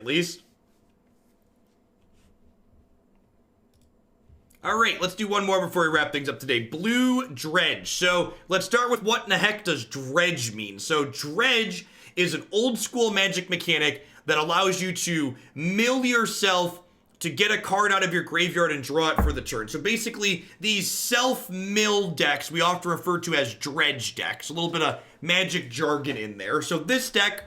at least. All right, let's do one more before we wrap things up today. Blue Dredge. So let's start with what in the heck does Dredge mean? So Dredge is an old school Magic mechanic that allows you to mill yourself to get a card out of your graveyard and draw it for the turn. So basically, these self-mill decks we often refer to as Dredge decks. A little bit of Magic jargon in there. So this deck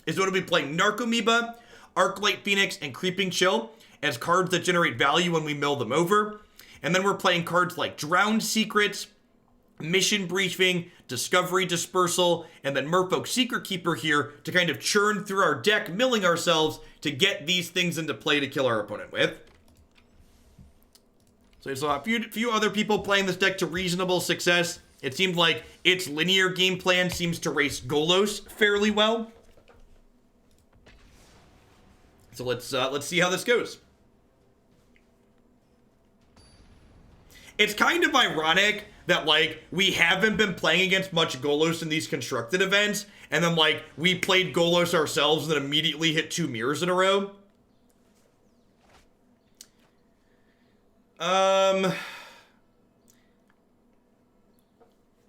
is going to be playing Narcomoeba, Arclight Phoenix, and Creeping Chill as cards that generate value when we mill them over. And then we're playing cards like Drowned Secrets, Mission Briefing, Discovery Dispersal, and then Merfolk Secretkeeper here to kind of churn through our deck, milling ourselves to get these things into play to kill our opponent with. So I saw a few other people playing this deck to reasonable success. It seemed like its linear game plan seems to race Golos fairly well. So let's see how this goes. It's kind of ironic that, like, we haven't been playing against much Golos in these constructed events, and then, like, we played Golos ourselves and then immediately hit 2 mirrors in a row.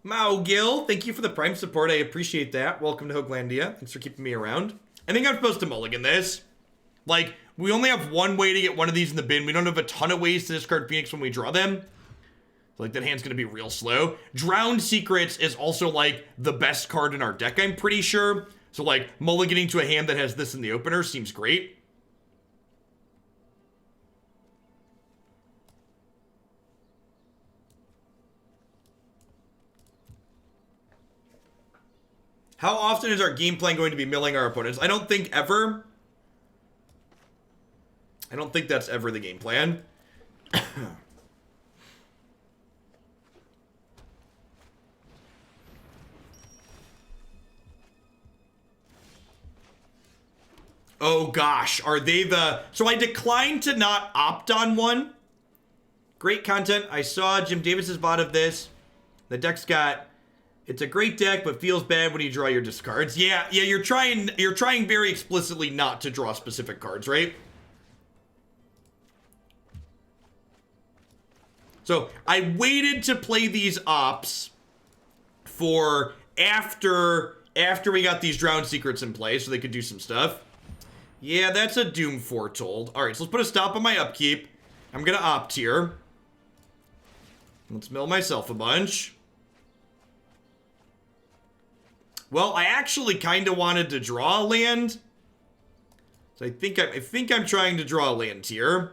Mao Gil, thank you for the Prime support. I appreciate that. Welcome to Hoaglandia. Thanks for keeping me around. I think I'm supposed to mulligan this. Like, we only have one way to get one of these in the bin. We don't have a ton of ways to discard Phoenix when we draw them. Like, that hand's gonna be real slow. Drowned Secrets is also, like, the best card in our deck, I'm pretty sure. So, like, mulliganing to a hand that has this in the opener seems great. How often is our game plan going to be milling our opponents? I don't think ever. I don't think that's ever the game plan. Oh gosh, are they the... So I declined to not opt on one. Great content. I saw Jim Davis's VOD of this. The deck's got... It's a great deck, but feels bad when you draw your discards. Yeah, you're trying very explicitly not to draw specific cards, right? So I waited to play these ops for after we got these Drowned Secrets in play so they could do some stuff. Yeah, that's a Doom Foretold. All right, so let's put a stop on my upkeep. I'm gonna opt here. Let's mill myself a bunch. Well, I actually kind of wanted to draw a land. So I think I'm trying to draw a land here.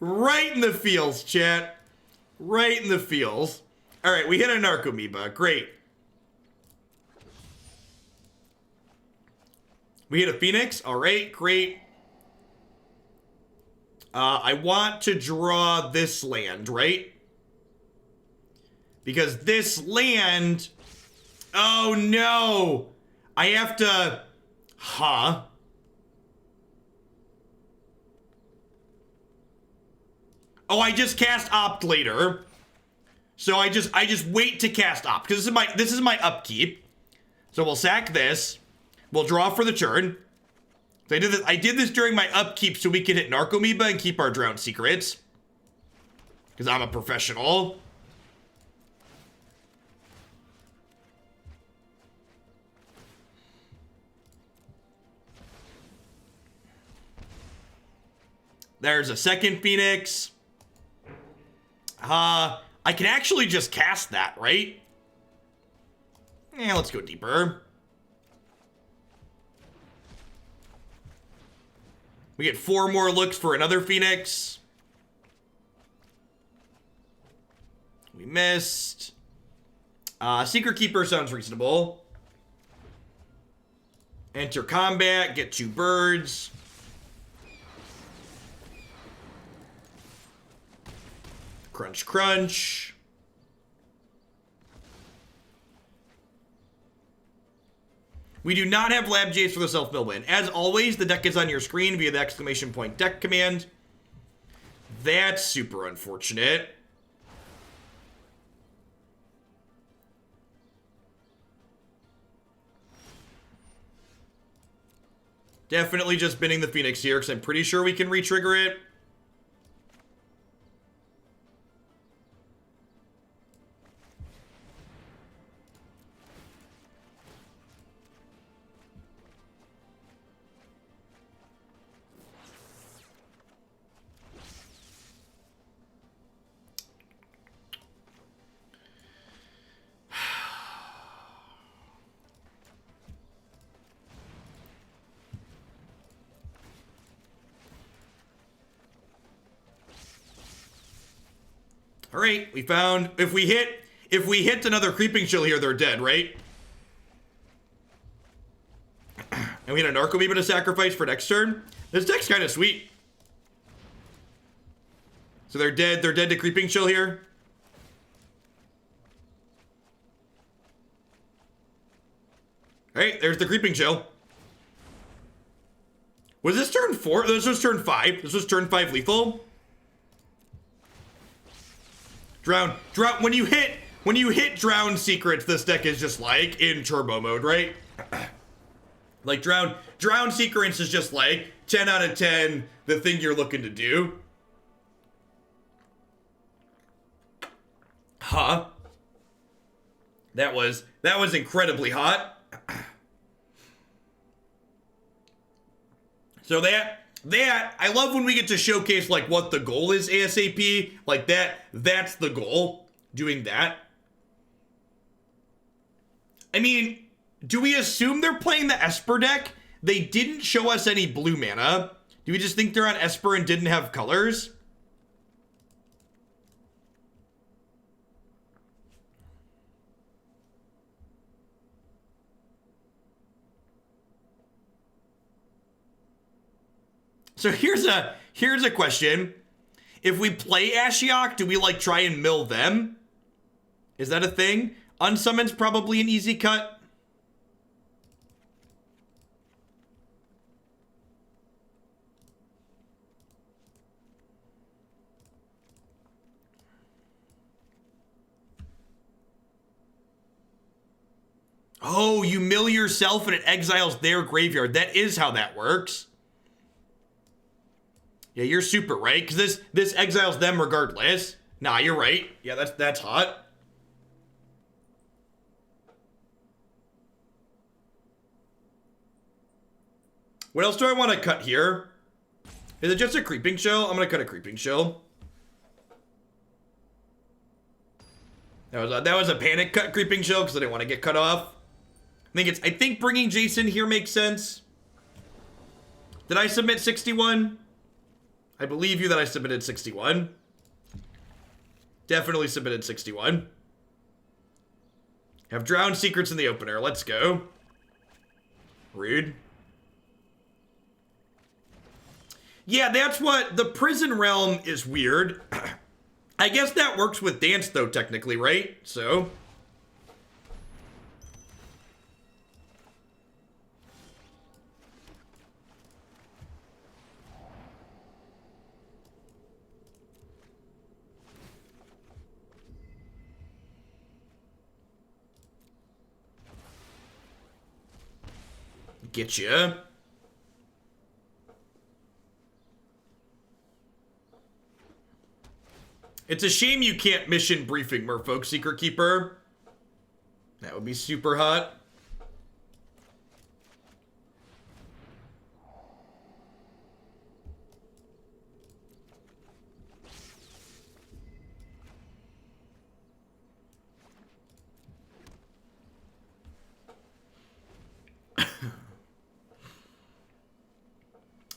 Right in the feels, chat. Right in the feels. All right, we hit a Narcomoeba. Great. We hit a Phoenix. All right, great. I want to draw this land, right? Because this land... Oh, no. I have to... Huh? Oh, I just cast Opt later. So I just wait to cast Opt. Because this is my upkeep. So we'll sack this. We'll draw for the turn. So I did this during my upkeep so we could hit Narcomoeba and keep our Drowned Secrets. Because I'm a professional. There's a second Phoenix. I can actually just cast that, right? Yeah, let's go deeper. We get 4 more looks for another Phoenix. We missed. Secretkeeper sounds reasonable. Enter combat, get 2 birds. Crunch, crunch. We do not have Lab Jace for the self-mill win. As always, the deck is on your screen via the ! Deck command. That's super unfortunate. Definitely just binning the Phoenix here, because I'm pretty sure we can re-trigger it. All right, we found, if we hit another Creeping Chill here, they're dead, right? And we had a Narcomoeba to sacrifice for next turn. This deck's kind of sweet. So they're dead to Creeping Chill here. All right, there's the Creeping Chill. Was this turn 4? This was turn 5. This was turn 5 lethal. Drown. When you hit Drown Secrets, this deck is just like in turbo mode, right? Like Drown Secrets is just like 10 out of 10, the thing you're looking to do. Huh? That was incredibly hot. So that I love when we get to showcase like what the goal is ASAP. Like that's the goal, doing that. I mean, do we assume they're playing the Esper deck? They didn't show us any blue mana. Do we just think they're on Esper and didn't have colors? So here's a question. If we play Ashiok, do we like try and mill them? Is that a thing? Unsummon's probably an easy cut. Oh, you mill yourself and it exiles their graveyard. That is how that works. Yeah, you're super right, because this exiles them regardless. Nah, you're right. Yeah, that's hot. What else do I want to cut here? Is it just a Creeping Chill? I'm gonna cut a Creeping Chill. That was a panic cut Creeping Chill because I didn't want to get cut off. I think bringing Jace in here makes sense. Did I submit 61? I believe you that I submitted 61. Definitely submitted 61. Have Drowned Secrets in the opener. Let's go. Rude. Yeah, that's what... The Prison Realm is weird. I guess that works with Dance, though, technically, right? So... Get ya. It's a shame you can't mission briefing Merfolk Secretkeeper. That would be super hot.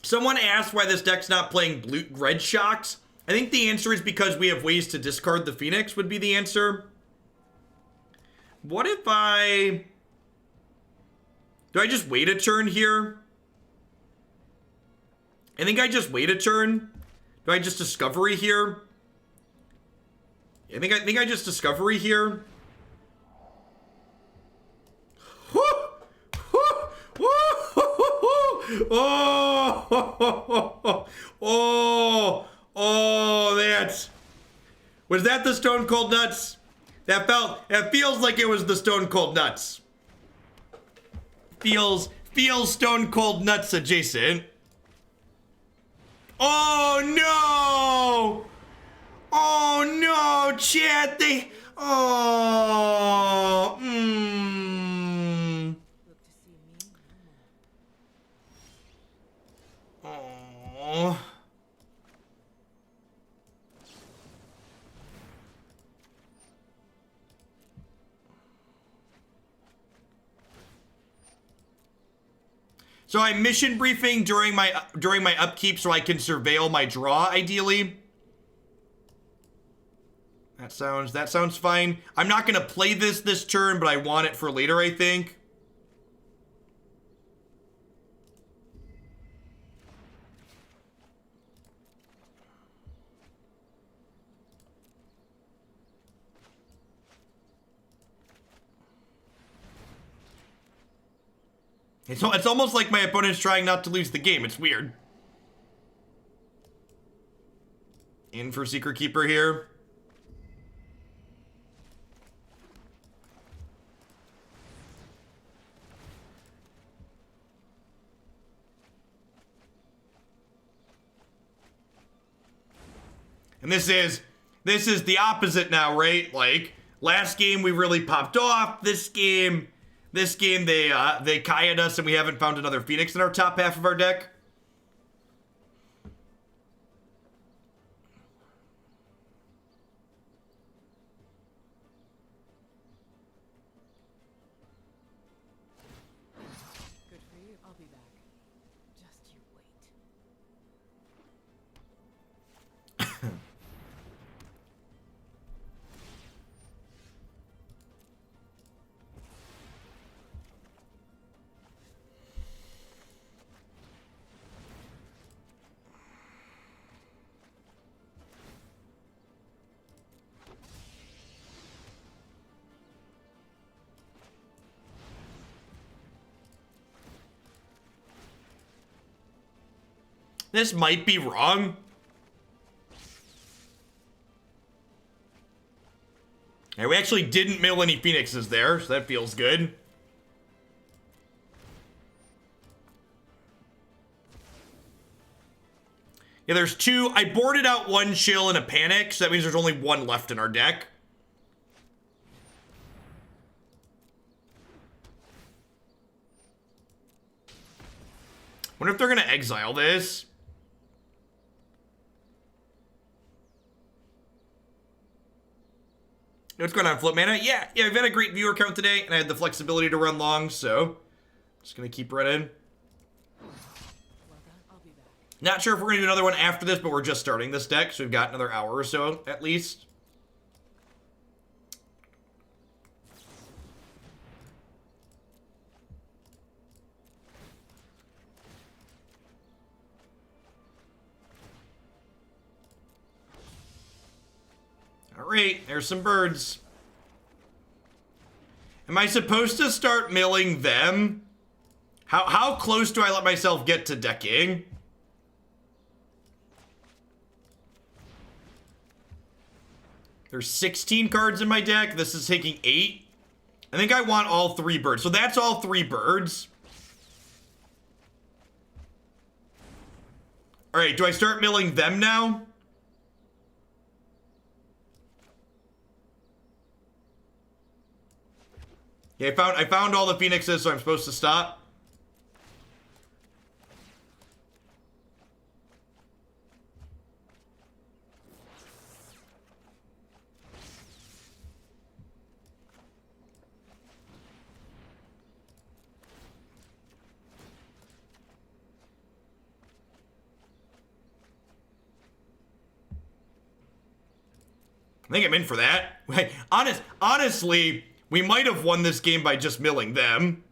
Someone asked why this deck's not playing red shocks. I think the answer is because we have ways to discard the Phoenix would be the answer. What if I... Do I just wait a turn here? I think I just wait a turn. Do I just Discovery here? I think I just Discovery here. Oh, Oh, was that the Stone Cold Nuts? That feels like it was the Stone Cold Nuts. Feels Stone Cold Nuts adjacent. Oh no! Oh no, chat, oh, Oh. So I'm mission briefing during my upkeep so I can surveil my draw, ideally. That sounds fine. I'm not gonna play this turn, but I want it for later, I think. It's almost like my opponent's trying not to lose the game. It's weird. In for Secretkeeper here. And this is the opposite now, right? Like, last game we really popped off. This game they Kaya'd us and we haven't found another Phoenix in our top half of our deck. Good for you. I'll be back. Just you wait. This might be wrong. And we actually didn't mill any Phoenixes there, so that feels good. Yeah, there's two. I boarded out one chill and a panic, so that means there's only one left in our deck. Wonder if they're gonna exile this. What's going on, Flip Mana? Yeah, I've had a great viewer count today, and I had the flexibility to run long, so just gonna keep running. Well done. I'll be back. Not sure if we're gonna do another one after this, but we're just starting this deck, so we've got another hour or so at least. Alright, there's some birds. Am I supposed to start milling them? How close do I let myself get to decking? There's 16 cards in my deck. This is taking 8. I think I want all 3 birds. So that's all 3 birds. Alright, do I start milling them now? Yeah, I found all the Phoenixes, so I'm supposed to stop. I think I'm in for that. Honestly, we might have won this game by just milling them.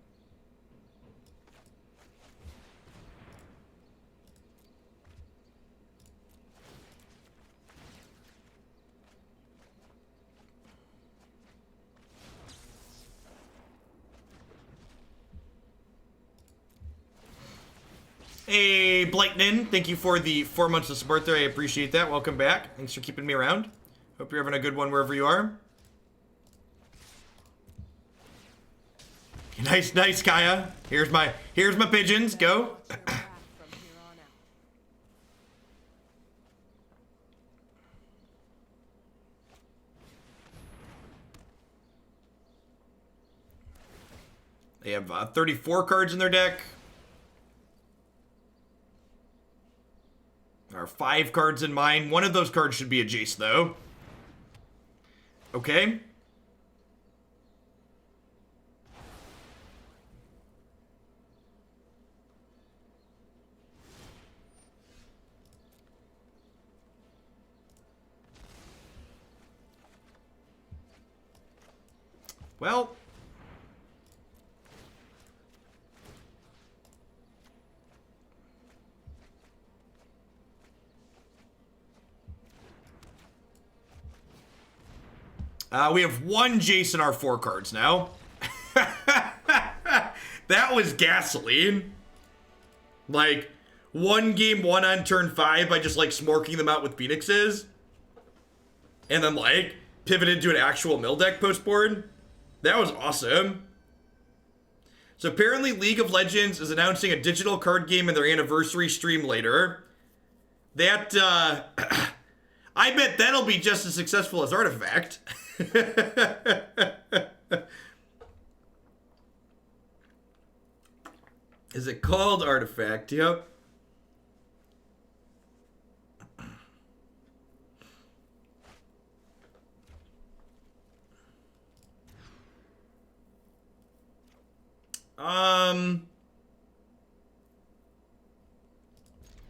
Hey, Hey, Blightnin, thank you for the 4 months of support there. I appreciate that. Welcome back. Thanks for keeping me around. Hope you're having a good one wherever you are. Nice, nice, Kaya. Here's my pigeons. Go. They have 34 cards in their deck. There are 5 cards in mine. One of those cards should be a Jace, though. Okay. Well... we have 1 Jace in our 4 cards now. That was gasoline. Like, 1 game 1 on turn 5 by just, like, smorking them out with Phoenixes. And then, like, pivoted to an actual mill deck post-board. That was awesome. So apparently League of Legends is announcing a digital card game in their anniversary stream later. That, I bet that'll be just as successful as Artifact. Is it called Artifact? Yep.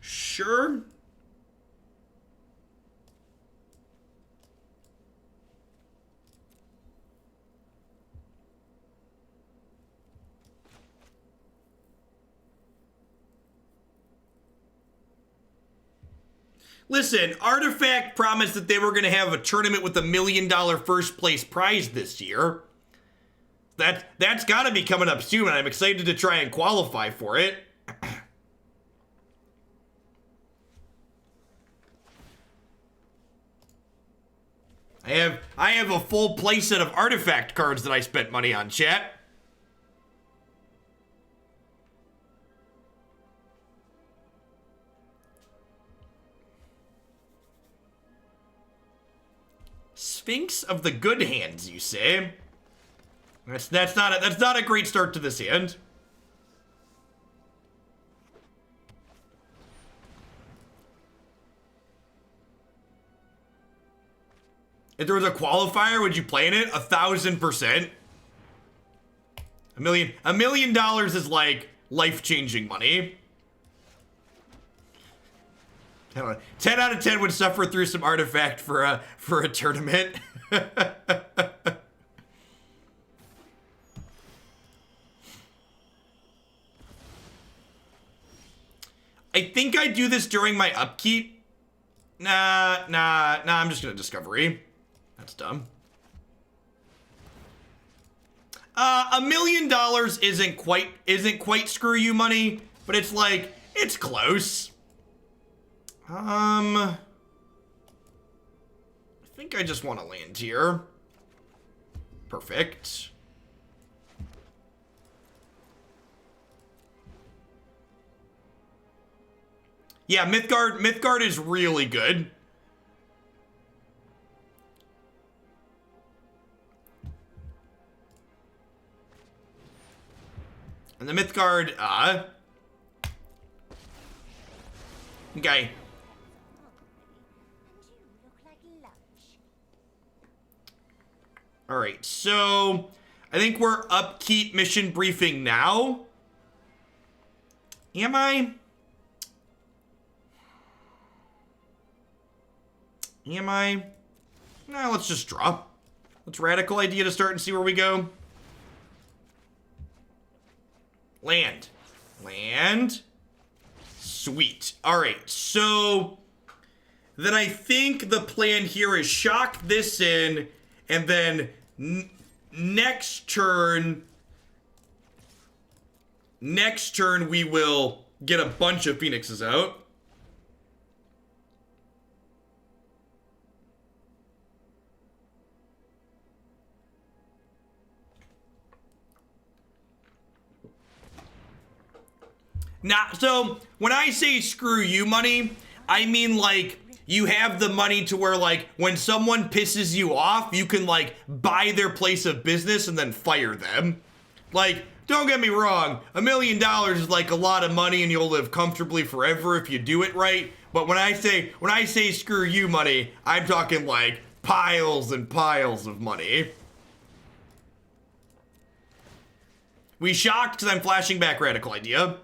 Sure. Listen, Artifact promised that they were going to have a tournament with $1 million first place prize this year. That's got to be coming up soon, and I'm excited to try and qualify for it. I have a full playset of Artifact cards that I spent money on, chat. Sphinx of the Good Hands, you say? That's not a great start to this hand. If there was a qualifier, would you play in it? 1,000%. $1 million is like life-changing money. 10 out of 10 would suffer through some Artifact for a tournament. I think I do this during my upkeep. Nah, I'm just gonna Discovery. That's dumb. $1 million isn't quite screw you money, but it's like, it's close. I think I just want to land here. Perfect. Yeah, Mythgard is really good. And the Mythgard, okay. All right, so I think we're upkeep mission briefing now. Am I? Nah, let's just draw. Let's radical idea to start and see where we go. Land. Sweet. All right, so then I think the plan here is shock this in, and then next turn we will get a bunch of Phoenixes out. Now, so when I say screw you money, I mean like you have the money to where like when someone pisses you off, you can like buy their place of business and then fire them. Like, don't get me wrong, $1 million is like a lot of money and you'll live comfortably forever if you do it right. But when I say screw you money, I'm talking like piles and piles of money. We shocked because I'm flashing back radical idea.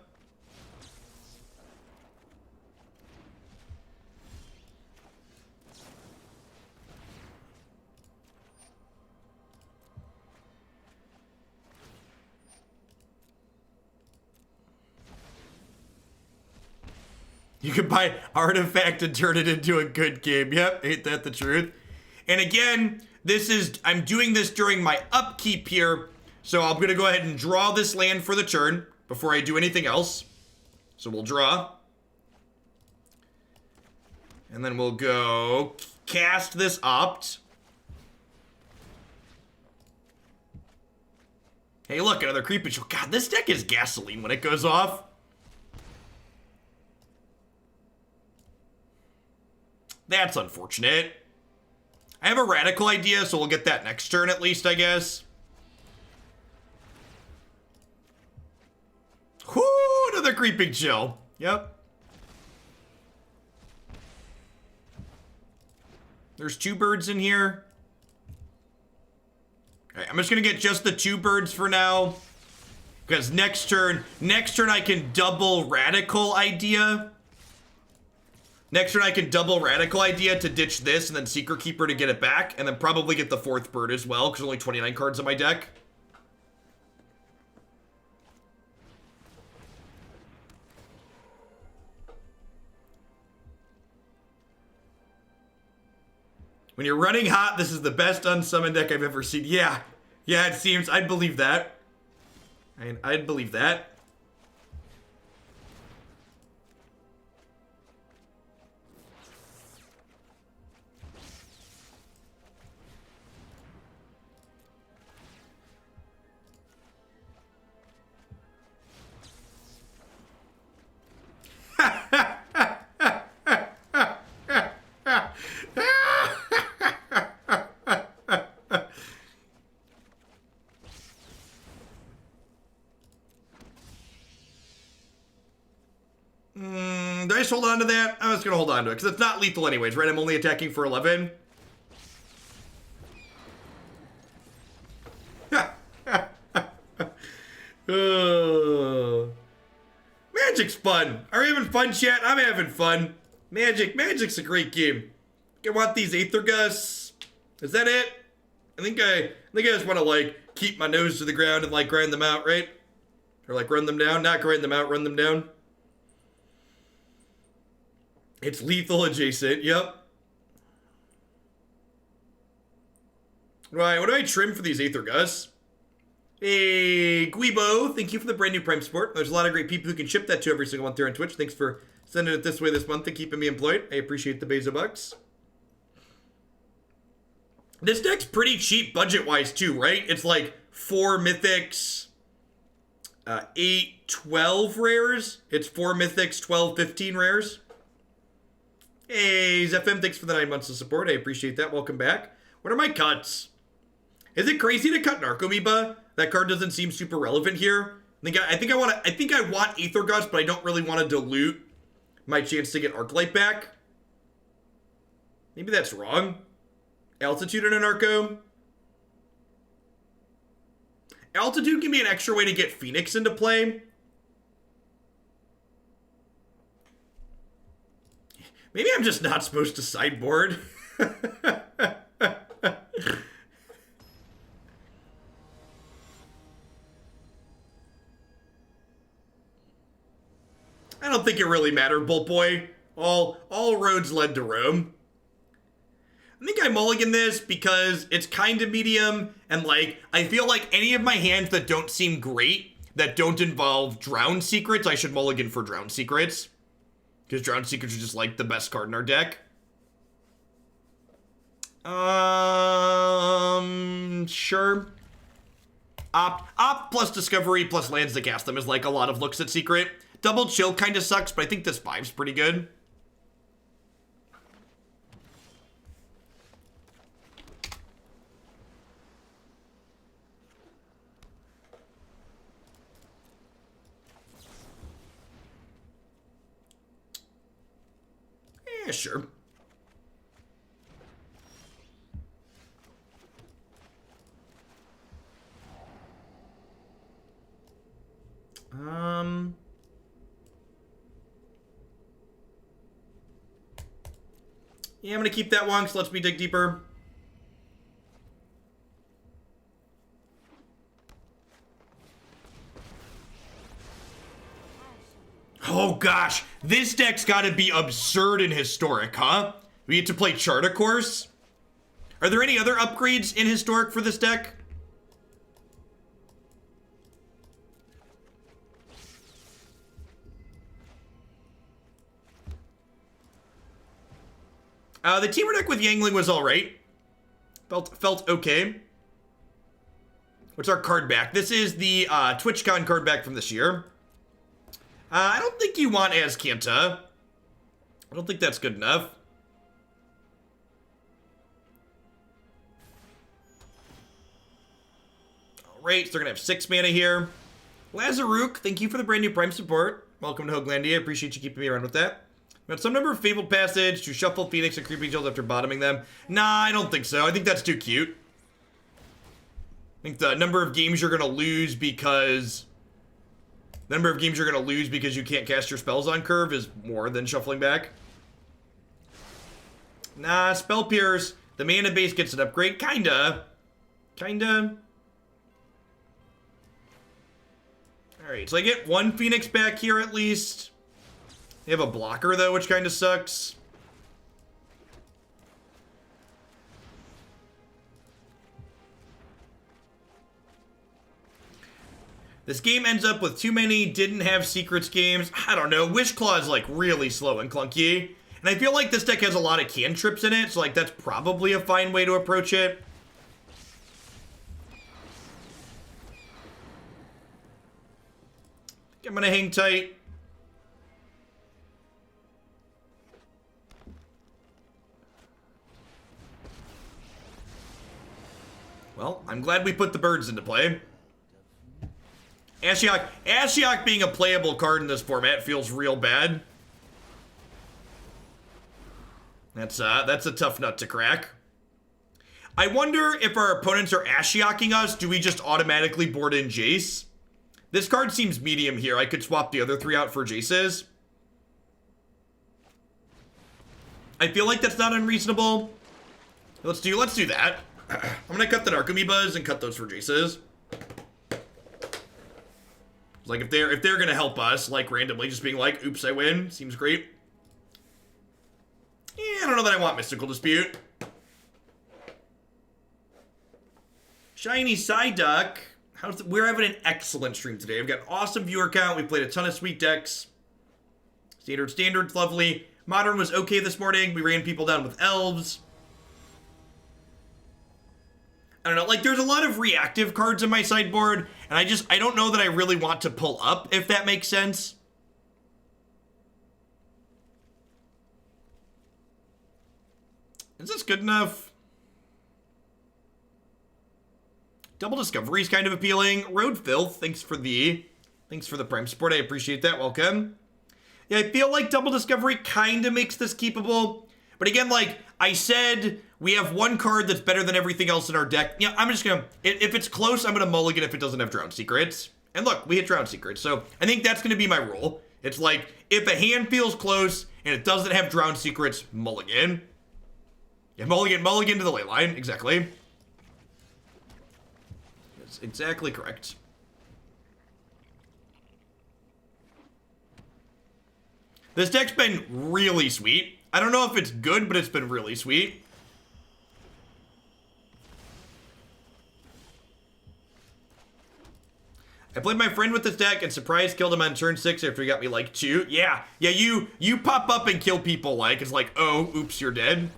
You could buy Artifact and turn it into a good game. Yep, ain't that the truth? And again, I'm doing this during my upkeep here. So I'm gonna go ahead and draw this land for the turn before I do anything else. So we'll draw. And then we'll go cast this opt. Hey, look, another creep patrol. God, this deck is gasoline when it goes off. That's unfortunate. I have a radical idea, so we'll get that next turn at least, I guess. Whoo, another creeping chill. Yep. There's 2 birds in here. Okay, I'm just gonna get just the 2 birds for now. Because next turn I can double radical idea. Next turn I can double radical idea to ditch this and then Secretkeeper to get it back. And then probably get the 4th bird as well, because there's only 29 cards in my deck. When you're running hot, this is the best unsummoned deck I've ever seen. Yeah, it seems. I'd believe that. I'd believe that. Do I just hold on to that? I'm just gonna hold on to it, because it's not lethal anyways, right? I'm only attacking for 11. Magic's fun. Are you having fun, chat? I'm having fun. Magic's a great game. I want these Aether Gusts. Is that it? I think I just want to like keep my nose to the ground and like grind them out, right? Or like run them down. Not grind them out, run them down. It's lethal adjacent, yep. Right, what do I trim for these Aether Gusts? Hey, Guibo, thank you for the brand new Prime support. There's a lot of great people who can ship that to every single month here on Twitch. Thanks for sending it this way this month and keeping me employed. I appreciate the Bezo bucks. This deck's pretty cheap budget-wise too, right? It's like 4 mythics, 8, 12 rares. It's 4 mythics, 12, 15 rares. Hey, ZFM, thanks for the 9 months of support. I appreciate that. Welcome back. What are my cuts? Is it crazy to cut Narcomoeba? That card doesn't seem super relevant here. I think I want Aether Gust, but I don't really want to dilute my chance to get Arclight back. Maybe that's wrong. Altitude in a Narco. Altitude can be an extra way to get Phoenix into play. Maybe I'm just not supposed to sideboard. I don't think it really mattered, Bolt Boy. All roads led to Rome. I think I mulligan this because it's kind of medium, and like I feel like any of my hands that don't seem great, that don't involve Drowned Secrets, I should mulligan for Drowned Secrets. Because Drowned Secrets are just like the best card in our deck. Sure. Op plus Discovery plus lands to cast them is like a lot of looks at Secret. Double Chill kind of sucks, but I think this 5's pretty good. Yeah, sure. Yeah, I'm gonna keep that one, so lets me dig deeper. Oh gosh, this deck's gotta be absurd in Historic, huh? We get to play Chart, of course. Are there any other upgrades in Historic for this deck? The Teamer deck with Yangling was alright. Felt okay. What's our card back? This is the TwitchCon card back from this year. I don't think you want Azcanta. I don't think that's good enough. Alright, so they're gonna have 6 mana here. Lazaruk, thank you for the brand new Prime support. Welcome to Hoaglandia. I appreciate you keeping me around with that. We got some number of Fabled Passage to shuffle Phoenix and Creeping Jewels after bottoming them. Nah, I don't think so. I think that's too cute. I think the number of games you're gonna lose because... The number of games you're gonna lose because you can't cast your spells on curve is more than shuffling back. Nah, Spell Pierce. The mana base gets an upgrade. Kinda. Alright, so I get 1 Phoenix back here at least. They have a blocker, though, which kind of sucks. This game ends up with too many didn't have secrets games. I don't know. Wishclaw is, like, really slow and clunky. And I feel like this deck has a lot of cantrips in it, so, like, that's probably a fine way to approach it. I'm gonna hang tight. Well, I'm glad we put the birds into play. Ashiok being a playable card in this format feels real bad. That's a tough nut to crack. I wonder if our opponents are Ashioking us, do we just automatically board in Jace? This card seems medium here. I could swap the other 3 out for Jace's. I feel like that's not unreasonable. Let's do that. I'm gonna cut the Narcomoebas and cut those for Jace's. Like if they're gonna help us, like randomly just being like, oops, I win, seems great. Yeah, I don't know that I want Mystical Dispute. Shiny Psyduck. We're having an excellent stream today. We've got an awesome viewer count. We played a ton of sweet decks. Standard's lovely. Modern was okay this morning. We ran people down with elves. I don't know, like there's a lot of reactive cards in my sideboard, and I don't know that I really want to pull up, if that makes sense. Is this good enough? Double Discovery is kind of appealing. Road Filth, thanks for the Prime support. I appreciate that. Welcome. Yeah, I feel like Double Discovery kind of makes this keepable. But again, like I said, we have 1 card that's better than everything else in our deck. Yeah, I'm just gonna, if it's close, I'm gonna mulligan if it doesn't have Drowned Secrets. And look, we hit Drowned Secrets. So I think that's gonna be my rule. It's like, if a hand feels close and it doesn't have Drowned Secrets, mulligan. Yeah, mulligan to the ley line, exactly. That's exactly correct. This deck's been really sweet. I don't know if it's good, but it's been really sweet. I played my friend with this deck and surprise killed him on turn 6 after he got me like 2. Yeah, you pop up and kill people like, it's like, oh, oops, you're dead.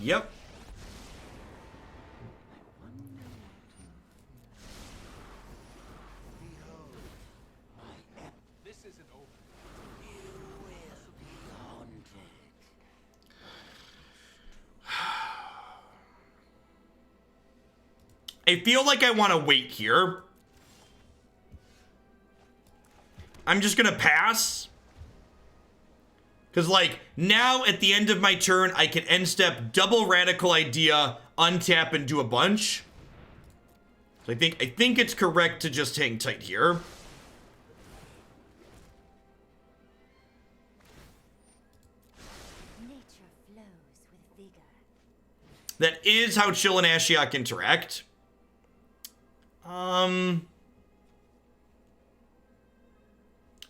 Yep. This isn't over. You will be haunted. I feel like I want to wait here. I'm just gonna pass. Because, like, now at the end of my turn, I can end step, double Radical Idea, untap, and do a bunch. So I think it's correct to just hang tight here. Nature flows with vigor. That is how Chill and Ashiok interact.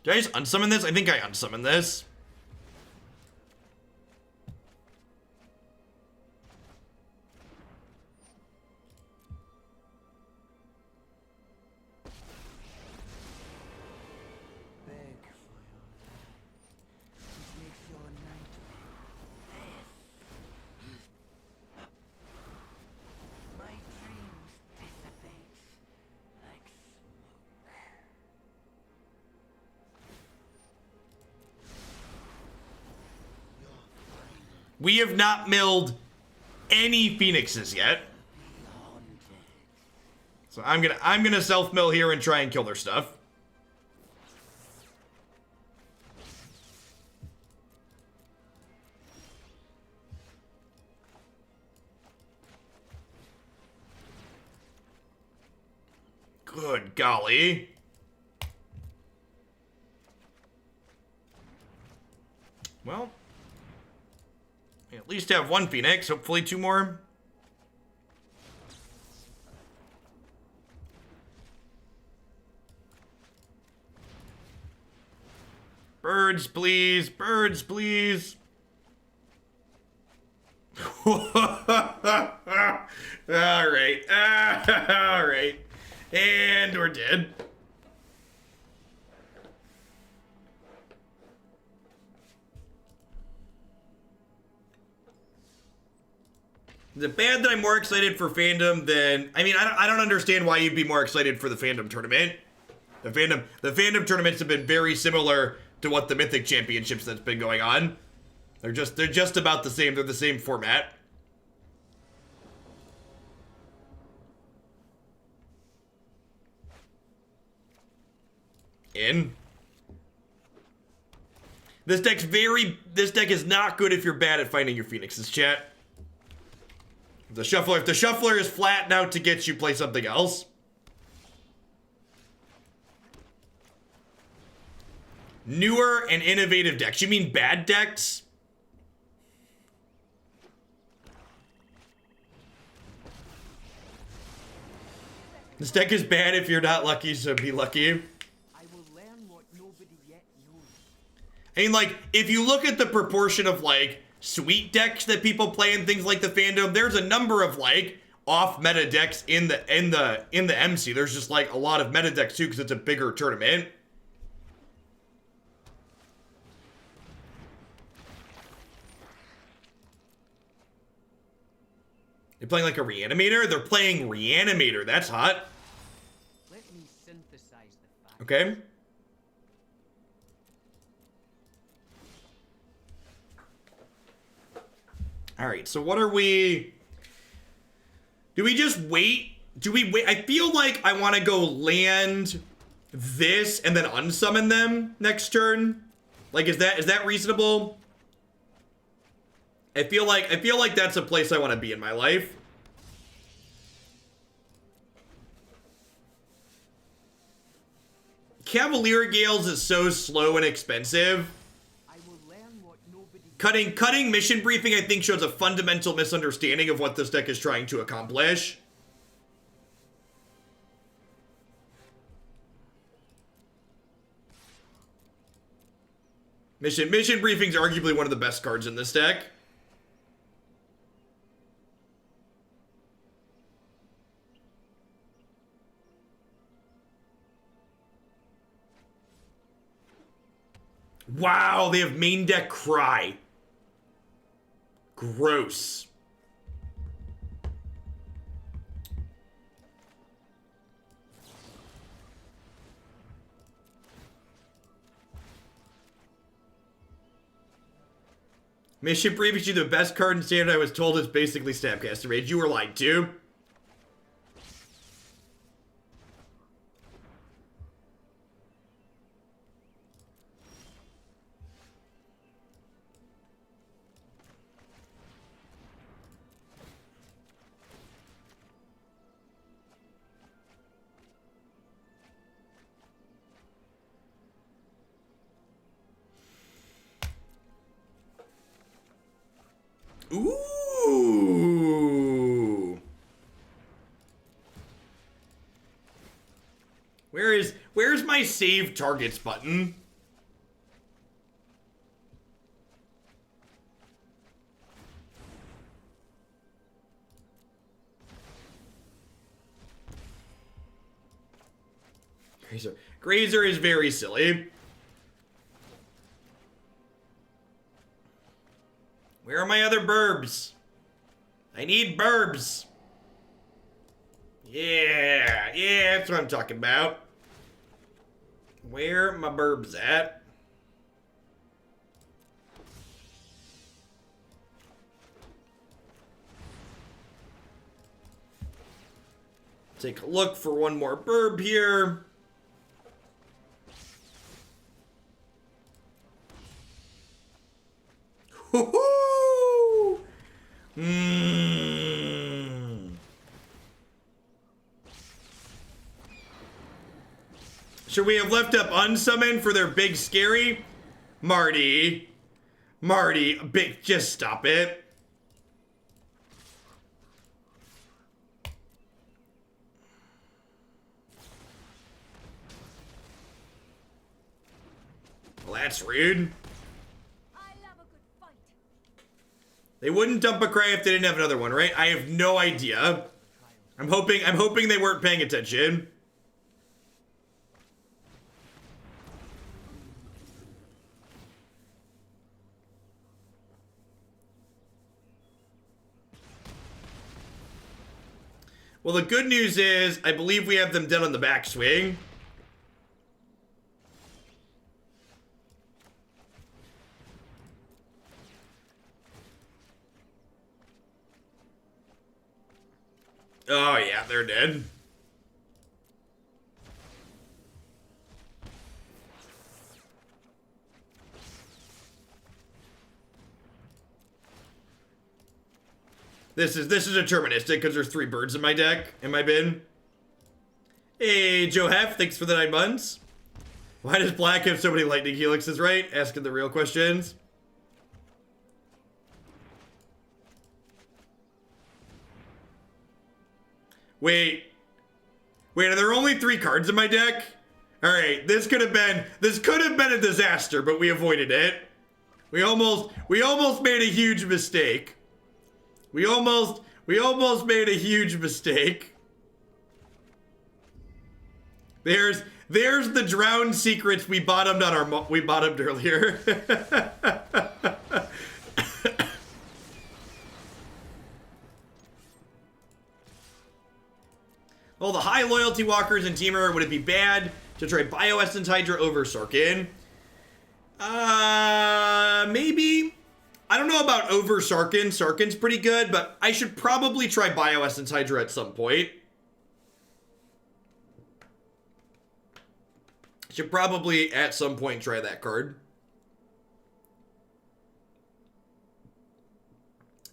Did I just unsummon this? I think I unsummoned this. We have not milled any Phoenixes yet. So I'm gonna self-mill here and try and kill their stuff. Good golly. Well, we at least have one Phoenix, hopefully 2 more. Birds, please. Birds, please. All right. All right. And we're dead. Is it bad that I'm more excited for fandom than... I mean, I don't understand why you'd be more excited for the fandom tournament. The fandom tournaments have been very similar to what the Mythic Championships that's been going on. They're just about the same. They're the same format. In. This deck is not good if you're bad at finding your Phoenixes, chat. If the shuffler is flattened out to get you, play something else. Newer and innovative decks. You mean bad decks? This deck is bad if you're not lucky, so be lucky. I will learn what nobody yet knows. I mean, like, if you look at the proportion of, like, sweet decks that people play in things like the fandom, there's a number of, like, off-meta decks in the MC. There's just, like, a lot of meta decks, too, because it's a bigger tournament. They're playing like a Reanimator? They're playing Reanimator. That's hot. Let me synthesize the facts. Okay. Alright, so what are we... Do we just wait? Do we wait? I feel like I want to go land this and then unsummon them next turn. Like, is that reasonable? I feel like that's a place I want to be in my life. Cavalier Gales is so slow and expensive. I will learn what nobody Cutting mission briefing, I think, shows a fundamental misunderstanding of what this deck is trying to accomplish. Mission briefing's arguably one of the best cards in this deck. Wow, they have main deck Cry. Gross. Mission previously the best card in standard I was told is basically Snapcaster Rage. You were lied to. Ooh. Where's my save targets button? Grazer is very silly. Where are my other burbs? I need burbs. Yeah, that's what I'm talking about. Where are my burbs at? Take a look for one more burb here. Woohoo! Should we have left up Unsummon for their big scary? Marty, big, just stop it. Well, that's rude. They wouldn't dump a Cry if they didn't have another one, right? I have no idea. I'm hoping they weren't paying attention. Well, the good news is, I believe we have them dead on the backswing. Oh, yeah, they're dead. This is deterministic because there's 3 birds in my deck, in my bin. Hey, Joe Hef, thanks for the 9 months. Why does Black have so many lightning helixes, right? Asking the real questions. Wait, are there only 3 cards in my deck? All right, this could have been a disaster, but we avoided it. We almost made a huge mistake. We almost made a huge mistake. There's the drowned secrets we bottomed earlier. Well, the high loyalty walkers and Teamer, would it be bad to try Bioessence Hydra over Sarkin? Maybe. I don't know about over Sarkin. Sarkin's pretty good, but I should probably try Bioessence Hydra at some point. Should probably at some point try that card.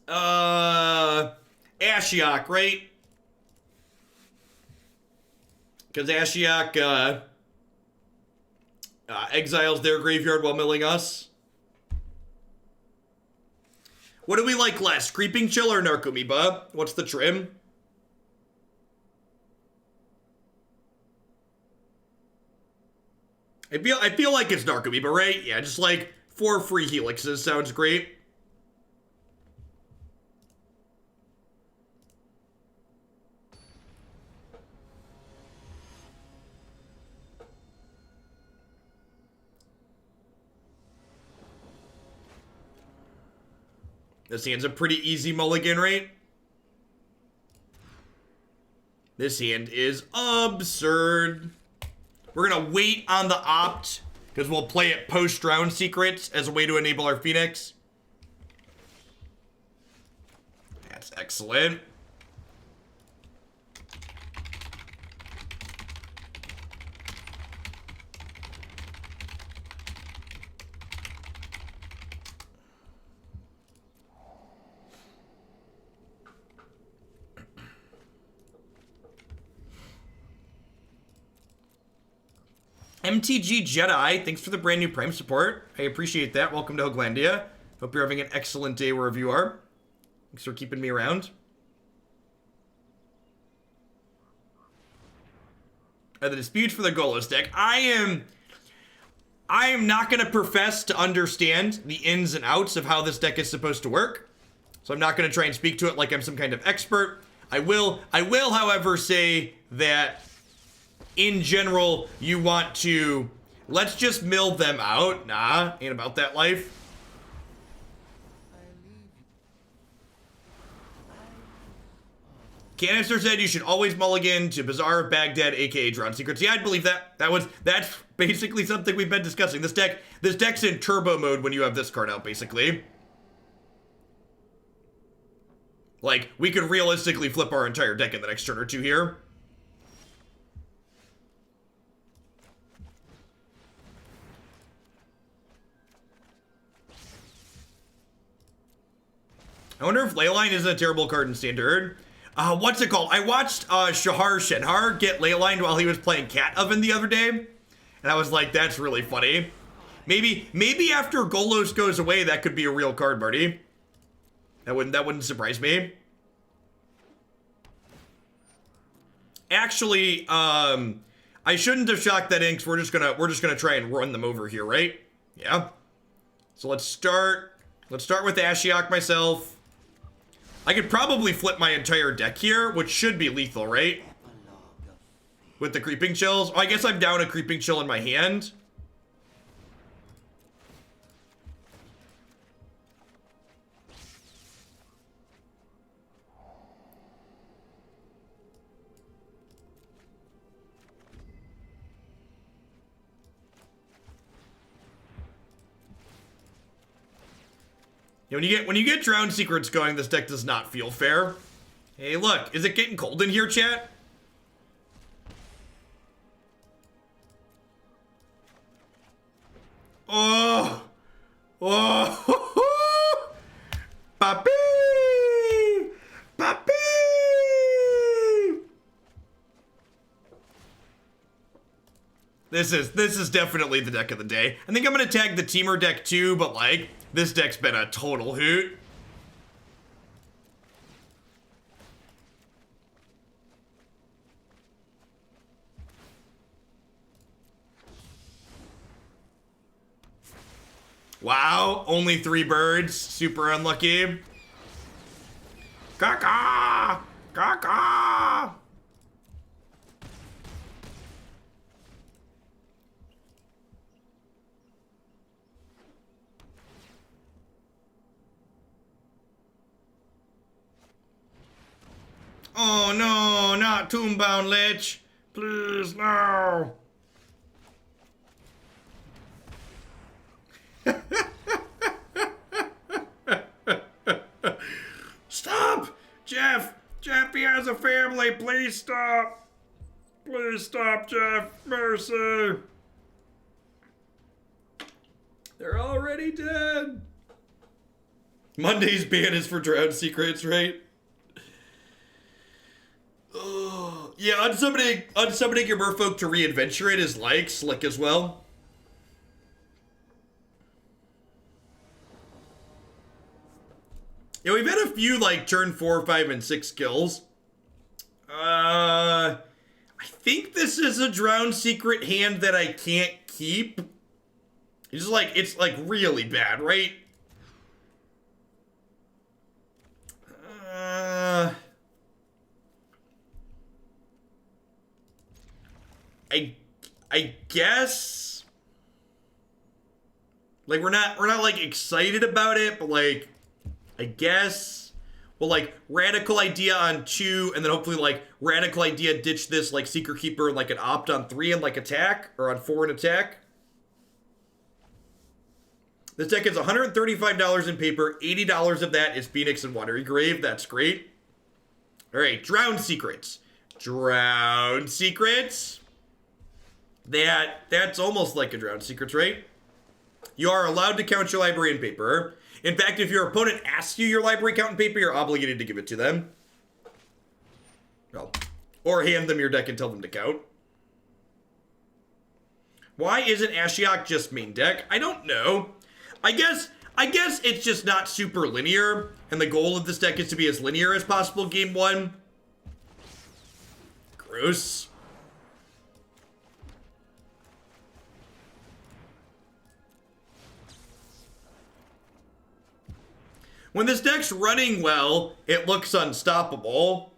Ashiok, right? Because Ashiok exiles their graveyard while milling us. What do we like less? Creeping Chill or Narcomoeba? What's the trim? I feel like it's Narcomoeba, right? Yeah, just like 4 free helixes sounds great. This hand's a pretty easy mulligan, right? This hand is absurd. We're gonna wait on the opt, because we'll play it post-round secrets as a way to enable our Phoenix. That's excellent. MTG Jedi, thanks for the brand new Prime support. I appreciate that. Welcome to Hoaglandia. Hope you're having an excellent day wherever you are. Thanks for keeping me around. The disputes for the Golos deck. I am not going to profess to understand the ins and outs of how this deck is supposed to work. So I'm not going to try and speak to it like I'm some kind of expert. I will, however, say that in general, you want to, let's just mill them out. Nah, ain't about that life. Canister said you should always mulligan to Bazaar of Baghdad, aka Drawn Secrets. Yeah, I'd believe that. That's basically something we've been discussing. This deck's in turbo mode when you have this card out, basically. Like, we could realistically flip our entire deck in the next turn or two here. I wonder if Leyline isn't a terrible card in Standard. What's it called? I watched Shahar Shenhar get Leylined while he was playing Cat Oven the other day. And I was like, that's really funny. Maybe after Golos goes away, that could be a real card, Marty. That wouldn't surprise me. Actually, I shouldn't have shocked that Inks. We're just gonna try and run them over here, right? Yeah. So let's start with Ashiok myself. I could probably flip my entire deck here, which should be lethal, right? With the Creeping Chills. Oh, I guess I'm down a Creeping Chill in my hand. When you get Drowned Secrets going, this deck does not feel fair. Hey, look, is it getting cold in here, chat? Oh, papi, papi. This is definitely the deck of the day. I think I'm gonna tag the Teamer deck too, but like, this deck's been a total hoot. Wow, only 3 birds. Super unlucky. Caca! Caca! Oh no, not Tombbound Lich. Please, no. Stop! Jeff! Jeff, he has a family. Please stop. Please stop, Jeff. Mercy. They're already dead. Monday's ban is for Drowned Secrets, right? Oh, yeah, unsummoning your Merfolk to re-adventure it is like slick as well. Yeah, we've had a few like turn 4, 5, and 6 kills. I think this is a Drowned Secret hand that I can't keep. It's like really bad, right? I guess like we're not like excited about it, but like I guess we'll like Radical Idea on 2, and then hopefully like Radical Idea ditch this like Secretkeeper and like an Opt on 3 and like attack, or on 4 and attack. This deck is $135 in paper. $80 of that is Phoenix and Watery Grave. That's great. All right, Drowned Secrets. Drowned Secrets. That's almost like a Drowned Secrets, right? You are allowed to count your library in paper. In fact, if your opponent asks you your library count in paper, you're obligated to give it to them. Well, or hand them your deck and tell them to count. Why isn't Ashiok just main deck? I don't know. I guess it's just not super linear, and the goal of this deck is to be as linear as possible game 1. Gross. When this deck's running well, it looks unstoppable.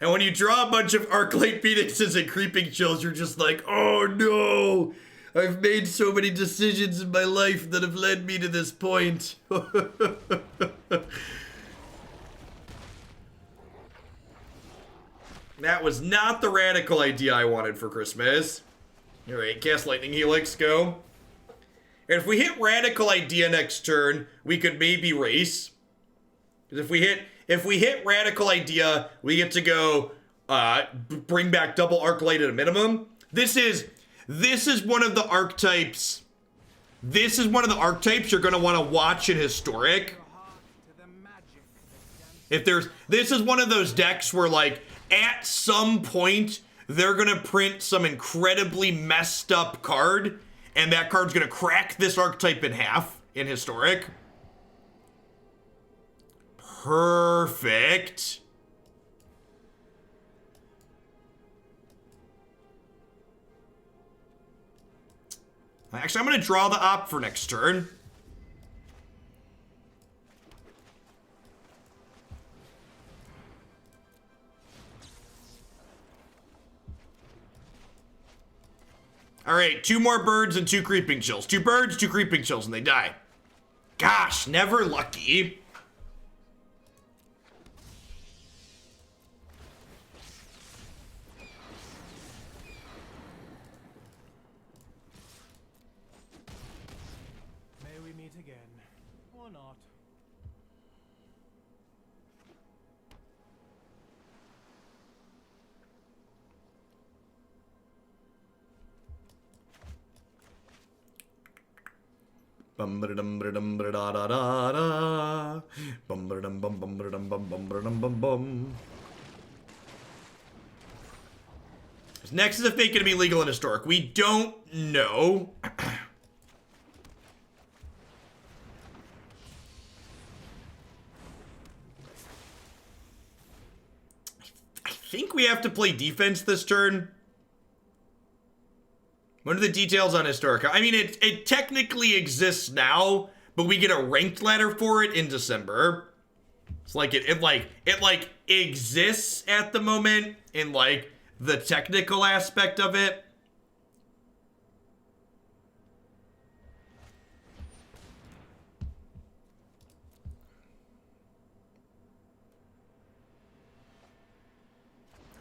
And when you draw a bunch of Arclight Phoenixes and Creeping Chills, you're just like, oh no! I've made so many decisions in my life that have led me to this point. That was not the Radical Idea I wanted for Christmas. Alright, cast Lightning Helix, go. And if we hit Radical Idea next turn, we could maybe race. Because if we hit Radical Idea, we get to go bring back double Arclight at a minimum. This is one of the archetypes. This is one of the archetypes you're gonna want to watch in Historic. This is one of those decks where like at some point they're gonna print some incredibly messed up card, and that card's gonna crack this archetype in half in Historic. Perfect. Actually, I'm going to draw the Opt for next turn. All right, 2 more birds and 2 Creeping Chills. 2 birds, 2 Creeping Chills, and they die. Gosh, never lucky. Bum ba dum ba dum ba da da da da. Bum ba dum bum bum ba dum bum bum ba dum bum bum. Is Nexus of Fate gonna be legal in Historic? We don't know. I think we have to play defense this turn. What are the details on Historic? I mean, it technically exists now, but we get a ranked ladder for it in December. It's like it exists at the moment in like the technical aspect of it.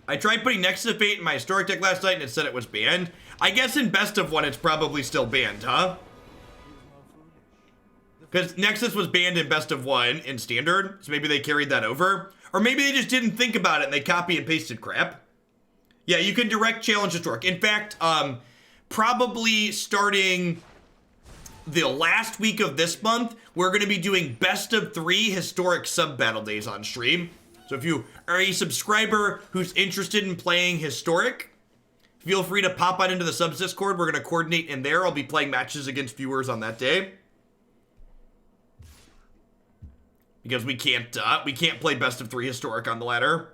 I tried putting Nexus of Fate in my Historic deck last night and it said it was banned. I guess in Best of 1 it's probably still banned, huh? Because Nexus was banned in Best of 1 in Standard, so maybe they carried that over. Or maybe they just didn't think about it and they copy and pasted crap. Yeah, you can direct challenge Historic. In fact, probably starting the last week of this month, we're going to be doing Best of 3 Historic sub-battle days on stream. So if you are a subscriber who's interested in playing Historic, feel free to pop on into the subs Discord. We're going to coordinate in there. I'll be playing matches against viewers on that day. Because we can't play Best of 3 Historic on the ladder.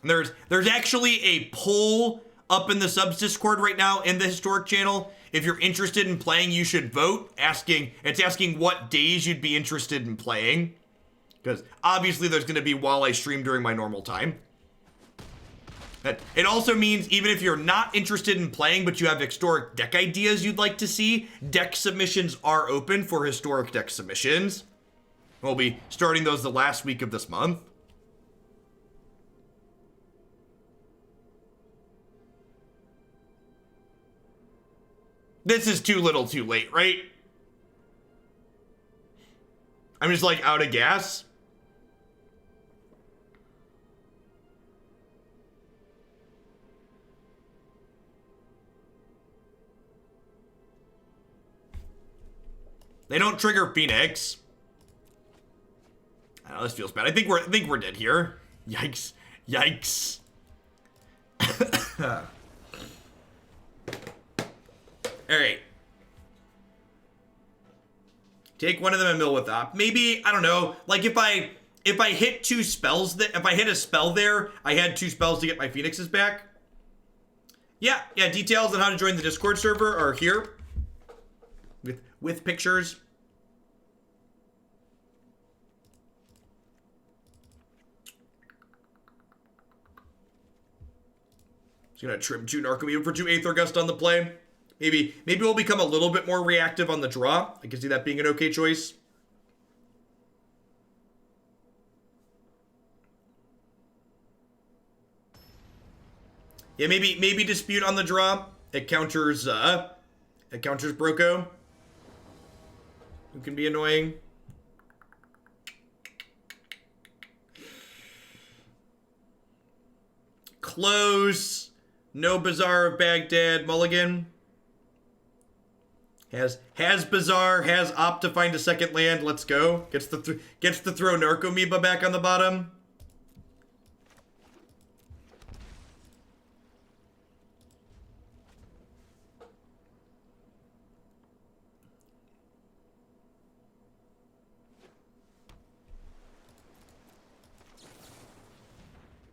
And there's actually a poll up in the subs Discord right now in the Historic channel. If you're interested in playing, you should vote. It's asking what days you'd be interested in playing. Because obviously there's going to be while I stream during my normal time. It also means even if you're not interested in playing, but you have historic deck ideas you'd like to see, deck submissions are open for historic deck submissions. We'll be starting those the last week of this month. This is too little too late, right? I'm just like out of gas. They don't trigger Phoenix. I know this feels bad. I think we're dead here. Yikes. Yikes. Alright. Take one of them and mill with that. Maybe, I don't know, like if I hit two spells, if I hit a spell there, I had two spells to get my Phoenixes back. Yeah, details on how to join the Discord server are here. With pictures. Just gonna trim 2 Narcomoeba for 2 Aether Gust on the play. Maybe we'll become a little bit more reactive on the draw. I can see that being an okay choice. Yeah, maybe Dispute on the draw. It counters Broco, who can be annoying. Close. No Bazaar of Baghdad. Mulligan. Has Bazaar, has Opt to find a second land. Let's go. Gets to throw Narcomoeba back on the bottom.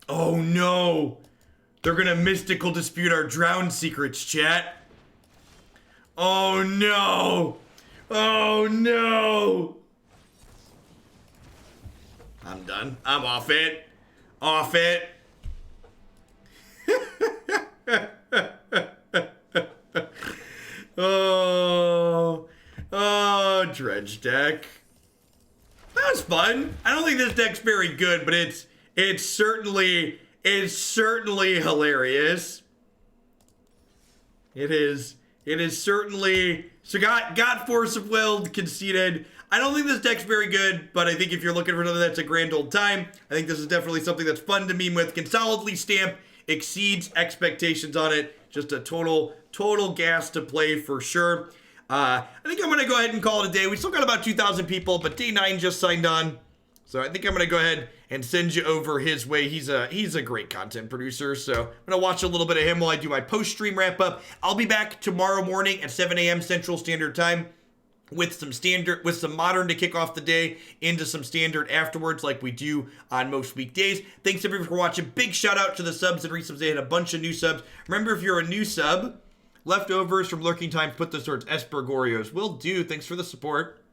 Oh no! They're gonna mystical dispute our drowned secrets, chat. Oh no! Oh no! I'm done. I'm off it. Off it. Oh, dredge deck. That was fun. I don't think this deck's very good, but it's certainly hilarious. It is certainly. So got Force of Will, conceded. I don't think this deck's very good, but I think if you're looking for something that's a grand old time, I think this is definitely something that's fun to meme with. Can solidly stamp, exceeds expectations on it. Just a total gas to play for sure. I think I'm going to go ahead and call it a day. We still got about 2,000 people, but day 9 just signed on. So I think I'm going to go ahead and send you over his way. He's a great content producer. So I'm going to watch a little bit of him while I do my post-stream wrap-up. I'll be back tomorrow morning at 7 a.m. Central Standard Time with some modern to kick off the day into some standard afterwards like we do on most weekdays. Thanks everyone for watching. Big shout out to the subs and resubs. They had a bunch of new subs. Remember, if you're a new sub, leftovers from Lurking Time, put those towards Espergorios. Will do. Thanks for the support.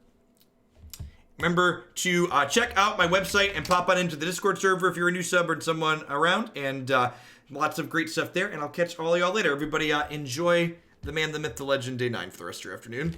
Remember to check out my website and pop on into the Discord server if you're a new sub or someone around. And lots of great stuff there. And I'll catch all y'all later. Everybody enjoy the man, the myth, the legend, day 9 for the rest of your afternoon.